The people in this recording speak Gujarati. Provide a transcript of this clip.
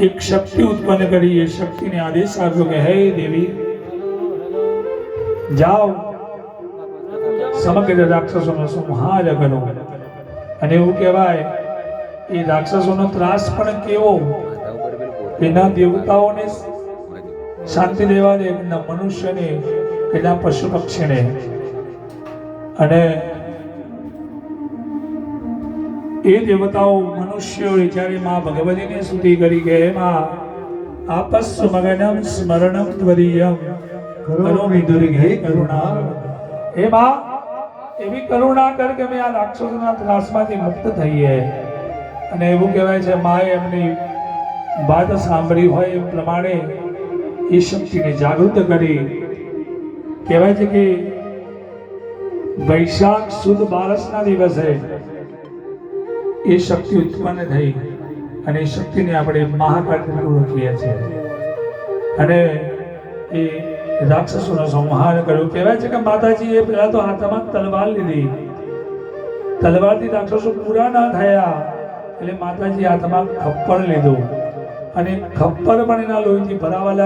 એક શક્તિ ઉત્પન્ન કરી। એ શક્તિને આદેશ આપ્યો કે હે દેવી જાઓ સમગ્ર રાક્ષસોનો સંહાર કરો। અને એવું કહેવાય એ રાક્ષસોનો ત્રાસ પણ કેવો, એના દેવતાઓને શાંતિ દેવા દે, એના મનુષ્યને, એના પશુ પક્ષીને। અને એ દેવતાઓ મનુષ્યોએ જ્યારે માં ભગવતીને સ્તુતિ કરી કે માં આપસ્વ મગનમ સ્મરણમ ત્વદીયમ કરોમિ દુર્ગે કરુણા। હે માં એવી કરુણા કર કે અમે આ રાક્ષસોના ત્રાસમાંથી મુક્ત થઈએ। અને એવું કહેવાય છે માએ એમની વાત સાંભળી હોય એ પ્રમાણે એ શક્તિને જાગૃત કરી। કહેવાય છે કે વૈશાખ સુદ બારસના દિવસે એ શક્તિ ઉત્પન્ન થઈ અને એ શક્તિને આપણે મહાકાળી ઓળખીએ છીએ। અને એ રાક્ષસોનો સંહાર કર્યો। કહેવાય છે કે માતાજીએ પહેલા તો હાથમાં તલવાર લીધી, તલવારથી રાક્ષસો પૂરા ના થયા એટલે માતાજી હાથમાં ખપ્પર લીધું અને ખપ્પર પણ એના લોહીથી ભરાવા લાગ્યા।